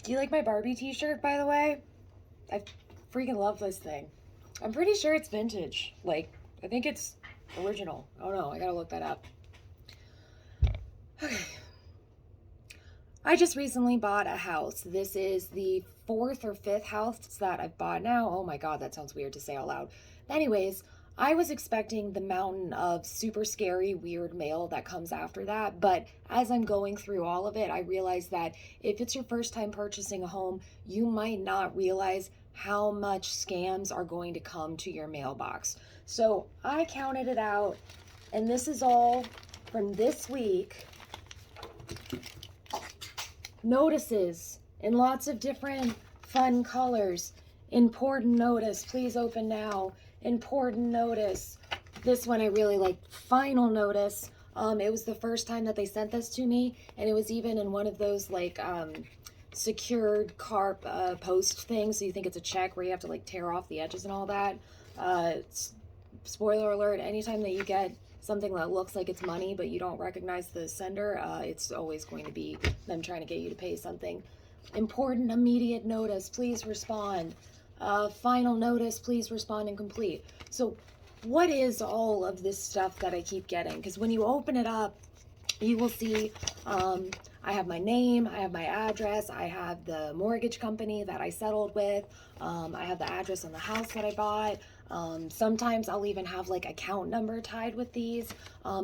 Do you like my Barbie t-shirt, by the way? I freaking love this thing. I'm pretty sure it's vintage. Like, I think it's original. Oh no, I gotta look that up. Okay. I just recently bought a house. This is the fourth or fifth house that I've bought now. Oh my god, that sounds weird to say out loud. Anyways, I was expecting the mountain of super scary, weird mail that comes after that, but as I'm going through all of it, I realized that if it's your first time purchasing a home, you might not realize how much scams are going to come to your mailbox. So I counted it out, and this is all from this week. Notices in lots of different fun colors. Important notice, please open now. Important notice. This one I really like. Final notice. It was the first time that they sent this to me, and it was even in one of those like secured carp post things, so you think it's a check where you have to like tear off the edges and all that. Spoiler alert, anytime that you get something that looks like it's money but you don't recognize the sender, it's always going to be them trying to get you to pay something. Important immediate notice, please respond. Final notice, please respond and complete. So what is all of this stuff that I keep getting? Because when you open it up, you will see I have my name, I have my address, I have the mortgage company that I settled with, I have the address on the house that I bought. Sometimes I'll even have like account number tied with these.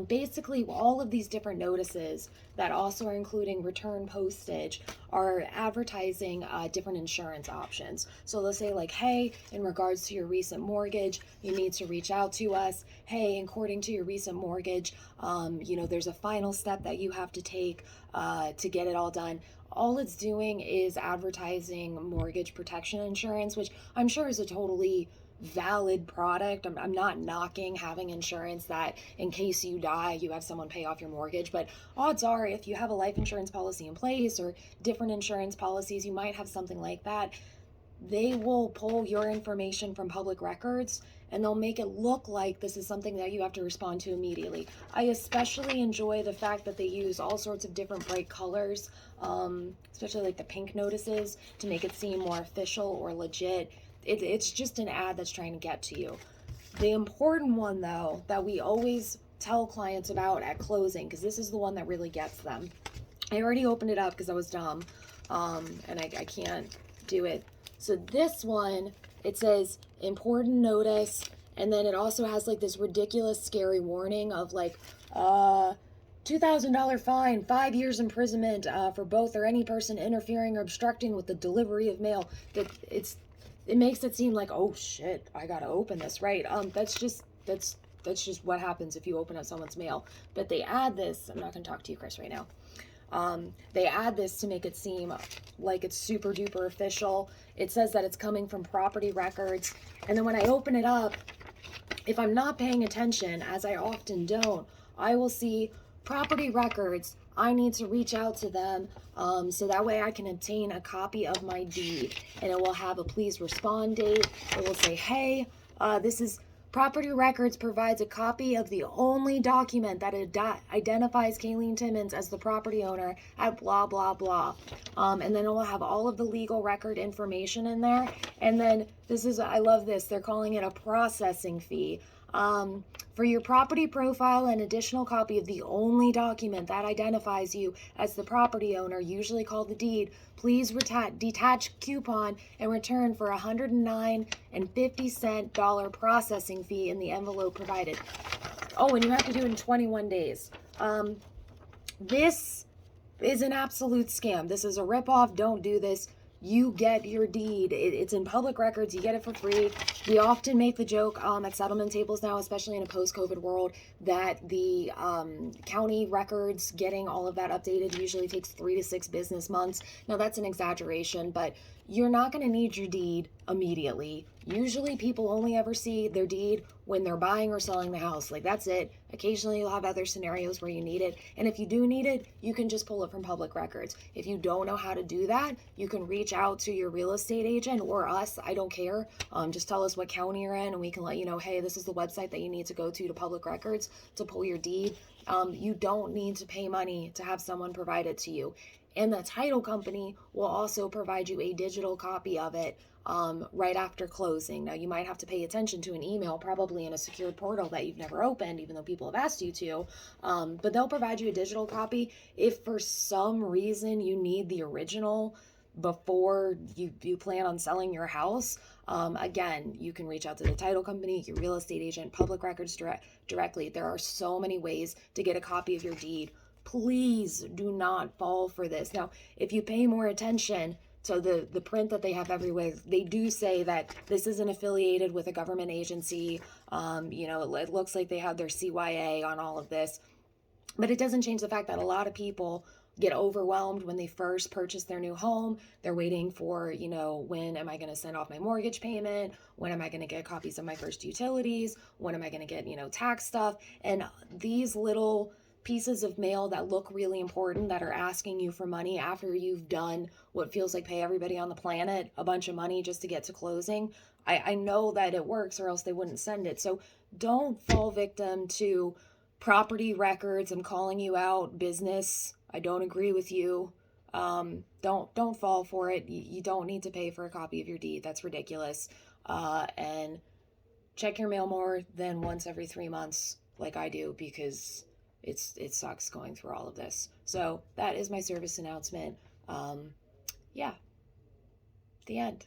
Basically, all of these different notices that also are including return postage are advertising different insurance options. So they'll say like, hey, in regards to your recent mortgage, you need to reach out to us. Hey, according to your recent mortgage, there's a final step that you have to take to get it all done. All it's doing is advertising mortgage protection insurance, which I'm sure is a totally valid product. I'm not knocking having insurance that in case you die, you have someone pay off your mortgage. But odds are, if you have a life insurance policy in place or different insurance policies, you might have something like that. They will pull your information from public records and they'll make it look like this is something that you have to respond to immediately. I especially enjoy the fact that they use all sorts of different bright colors, especially like the pink notices, to make it seem more official or legit. It's just an ad that's trying to get to you. The important one, though, that we always tell clients about at closing, because this is the one that really gets them. I already opened it up because I was dumb, and I can't do it. So this one, it says important notice, and then it also has like this ridiculous, scary warning of like, $2,000 fine, 5 years imprisonment for both or any person interfering or obstructing with the delivery of mail. It makes it seem like, oh shit, I gotta open this, right? That's just what happens if you open up someone's mail. But they add this. I'm not gonna talk to you, Chris, right now. They add this to make it seem like it's super duper official. It says that it's coming from property records, and then when I open it up, if I'm not paying attention, as I often don't, I will see property records. I need to reach out to them so that way I can obtain a copy of my deed, and it will have a please respond date. It will say, hey, this is Property Records provides a copy of the only document that identifies Kayleen Timmons as the property owner at blah, blah, blah. And then it will have all of the legal record information in there. And then I love this, they're calling it a processing fee. For your property profile, an additional copy of the only document that identifies you as the property owner, usually called the deed, please detach coupon and return for $109.50 processing fee in the envelope provided. Oh, and you have to do it in 21 days. This is an absolute scam. This is a ripoff. Don't do this. You get your deed. It's in public records. You get it for free. We often make the joke at settlement tables now, especially in a post-COVID world, that the county records, getting all of that updated usually takes 3 to 6 business months. Now, that's an exaggeration, but you're not going to need your deed immediately. Usually people only ever see their deed when they're buying or selling the house. Like, that's it. Occasionally you'll have other scenarios where you need it. And if you do need it, you can just pull it from public records. If you don't know how to do that, you can reach out to your real estate agent or us. I don't care. Just tell us what county you're in and we can let you know, hey, this is the website that you need to go to public records to pull your deed. You don't need to pay money to have someone provide it to you. And the title company will also provide you a digital copy of it right after closing. Now, you might have to pay attention to an email, probably in a secured portal that you've never opened, even though people have asked you to. But they'll provide you a digital copy. If for some reason you need the original before you plan on selling your house, again, you can reach out to the title company, your real estate agent, public records directly. There are so many ways to get a copy of your deed. Please do not fall for this. Now, if you pay more attention to the print that they have everywhere, they do say that this isn't affiliated with a government agency. It looks like they have their CYA on all of this, but it doesn't change the fact that a lot of people get overwhelmed when they first purchase their new home. They're waiting for, when am I going to send off my mortgage payment? When am I going to get copies of my first utilities? When am I going to get, tax stuff? And these little pieces of mail that look really important, that are asking you for money after you've done what feels like pay everybody on the planet a bunch of money just to get to closing. I know that it works, or else they wouldn't send it. So don't fall victim to property records. I'm calling you out, business. I don't agree with you. Don't fall for it. You don't need to pay for a copy of your deed. That's ridiculous. And check your mail more than once every 3 months, like I do, because it sucks going through all of this. So that is my service announcement. Yeah, the end.